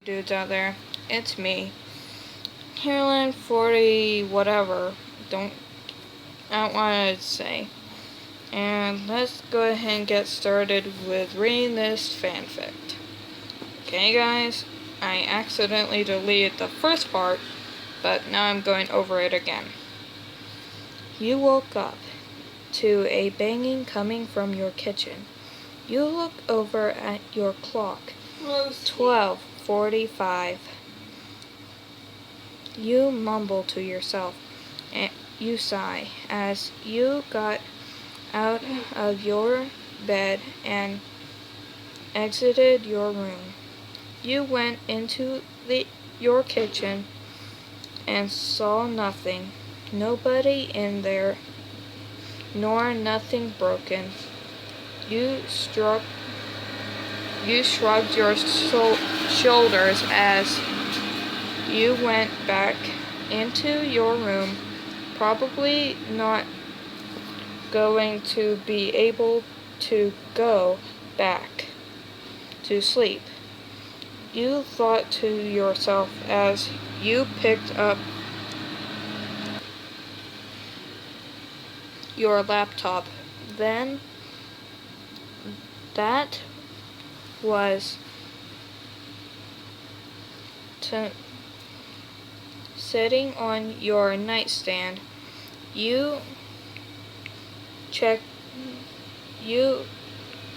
Dudes out there, it's me, Caroline 40 whatever, I don't want to say. And let's go ahead and get started with reading this fanfic. Okay guys, I accidentally deleted the first part, but now I'm going over it again. You woke up to a banging coming from your kitchen. You look over at your clock. 12:45. You mumble to yourself, and you sigh as you got out of your bed and exited your room. You went into your kitchen and saw nothing. Nobody in there, nor nothing broken. You shrugged your shoulders as you went back into your room, probably not going to be able to go back to sleep. You thought to yourself as you picked up your laptop. Then that was sitting on your nightstand. You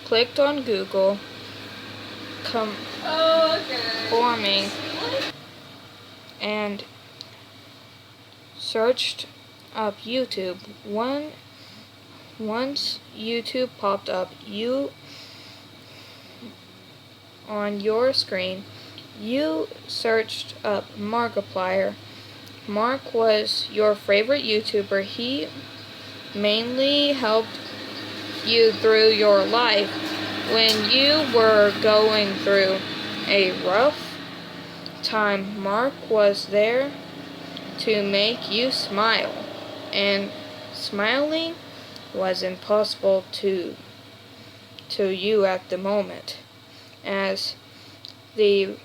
clicked on Google, conforming, and searched up YouTube. Once YouTube popped up, on your screen, you searched up Darkiplier. Mark was your favorite YouTuber. He mainly helped you through your life when you were going through a rough time. Mark was there to make you smile, and smiling was impossible to you at the moment. As the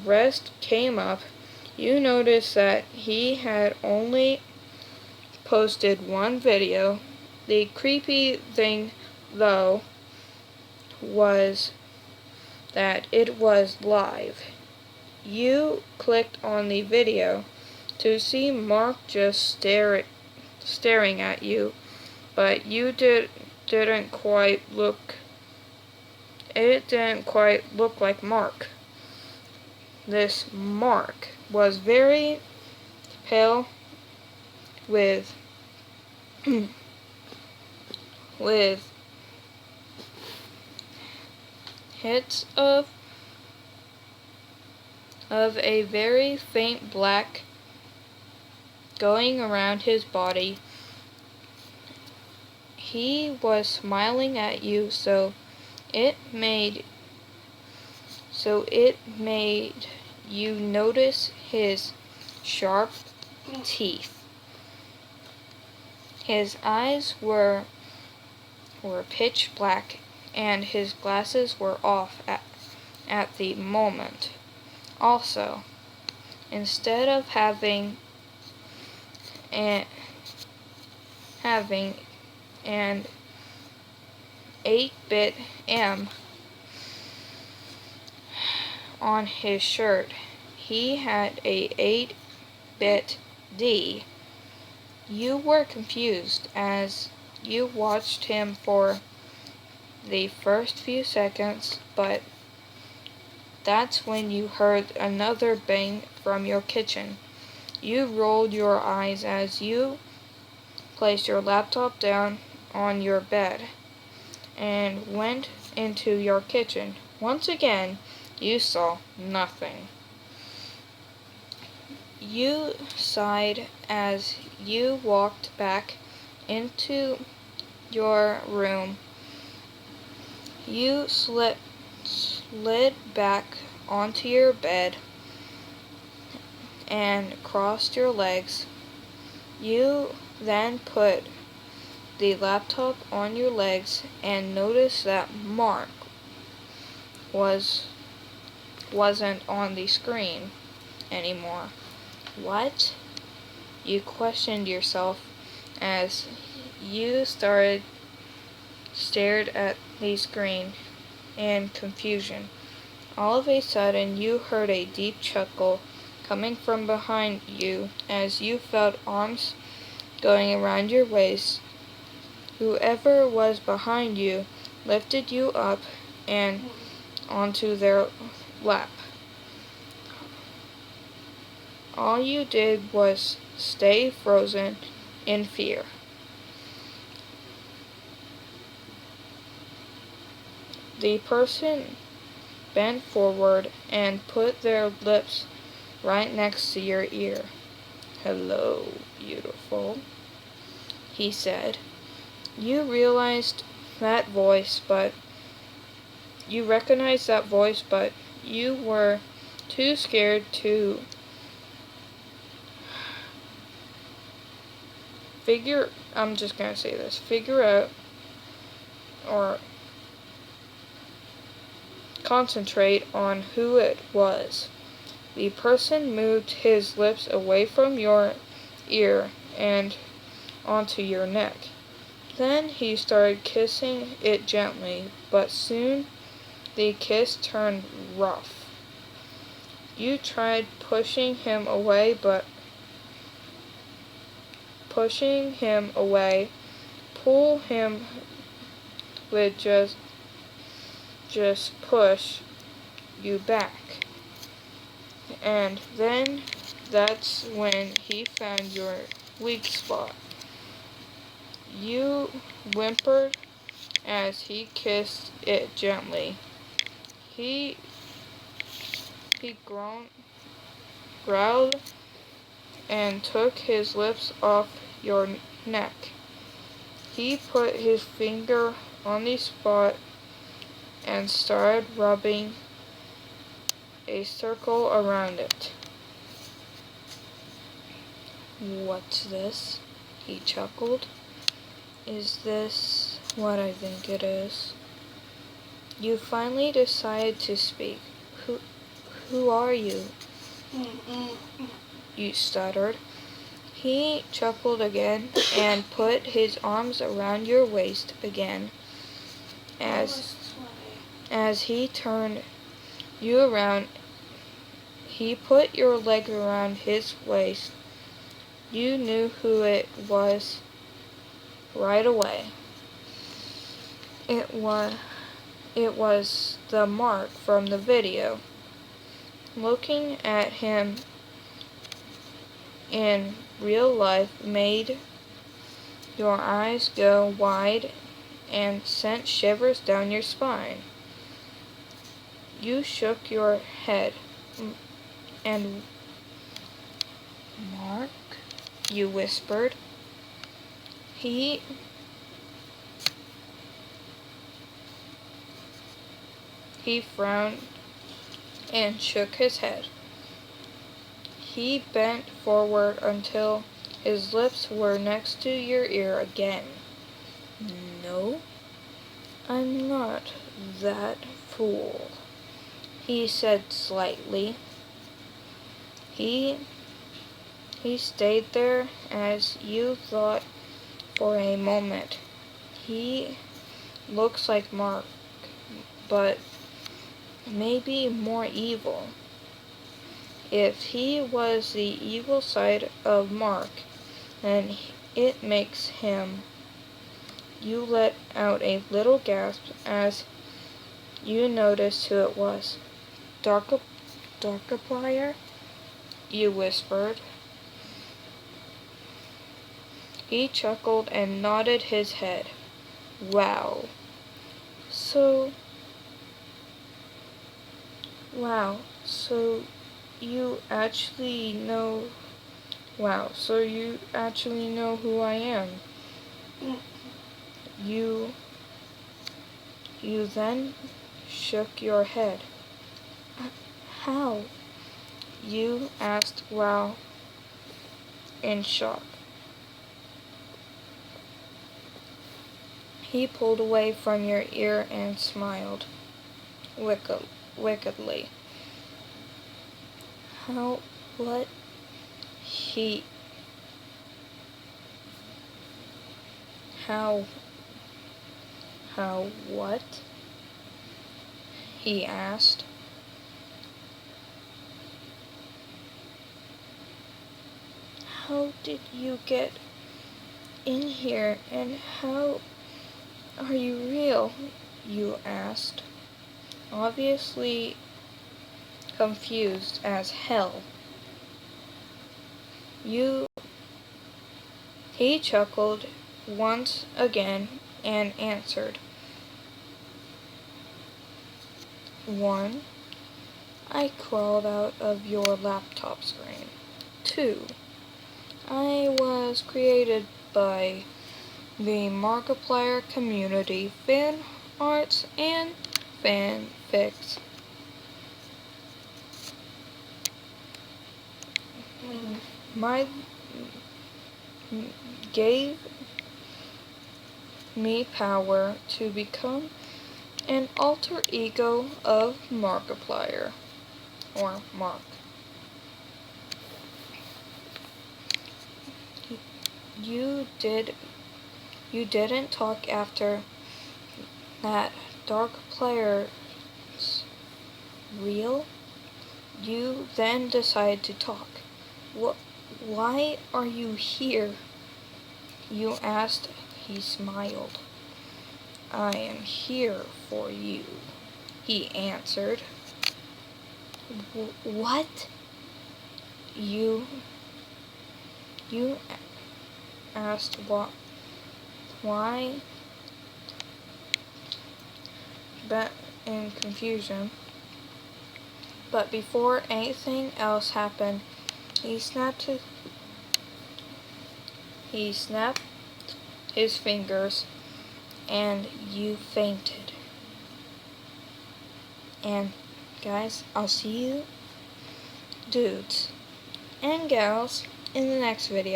rest came up, you noticed that he had only posted one video. The creepy thing, though, was that it was live. You clicked on the video to see Mark just staring at you, but you didn't quite look like Mark. This Mark was very pale with hits of a very faint black going around his body. He was smiling at you, so it made you notice his sharp teeth. His eyes were pitch black, and his glasses were off at the moment. Also, instead of having an 8-bit M on his shirt, he had a 8-bit D. You were confused as you watched him for the first few seconds, but that's when you heard another bang from your kitchen. You rolled your eyes as you placed your laptop down on your bed and went into your kitchen. Once again, you saw nothing. You sighed as you walked back into your room. You slid back onto your bed and crossed your legs. You then put the laptop on your legs and noticed that Mark wasn't on the screen anymore. What? You questioned yourself as you stared at the screen in confusion. All of a sudden, you heard a deep chuckle coming from behind you as you felt arms going around your waist. Whoever was behind you lifted you up and onto their lap. All you did was stay frozen in fear. The person bent forward and put their lips right next to your ear. "Hello, beautiful," he said. You recognized that voice, but you were too scared to figure out or concentrate on who it was. The person moved his lips away from your ear and onto your neck. Then he started kissing it gently, but soon the kiss turned rough. You tried pushing him away, pull him would just push you back. And then that's when he found your weak spot. You whimpered as he kissed it gently. He growled and took his lips off your neck. He put his finger on the spot and started rubbing a circle around it. "What's this?" he chuckled. "Is this what I think it is?" You finally decided to speak. Who are you?" You stuttered. He chuckled again and put his arms around your waist again. As he turned you around, he put your leg around his waist. You knew who it was right away. It was the Mark from the video. Looking at him in real life made your eyes go wide and sent shivers down your spine. You shook your head. "And Mark?" you whispered. He frowned and shook his head. He bent forward until his lips were next to your ear again. "No, I'm not that fool," he said slightly. He stayed there as you thought for a moment. He looks like Mark, but maybe more evil. If he was the evil side of Mark, then it makes him. You let out a little gasp as you noticed who it was. Darkiplier? You whispered. He chuckled and nodded his head. Wow, so you actually know who I am. You then shook your head. How? You asked while in shock. He pulled away from your ear and smiled. wickedly. How, what, he, how, what? He asked. How did you get in here, and how are you real? You asked, obviously confused as hell. He chuckled once again and answered. 1. I crawled out of your laptop screen. 2. I was created by the Darkiplier community, fan arts, and fanfics. My gave me power to become an alter ego of Darkiplier, or Mark. You didn't talk after that. Darkipler's real? You then decide to talk. Why are you here? You asked. He smiled. I am here for you, he answered. What? You asked why? But in confusion. But before anything else happened, he snapped his fingers, and you fainted. And guys, I'll see you dudes and gals in the next video.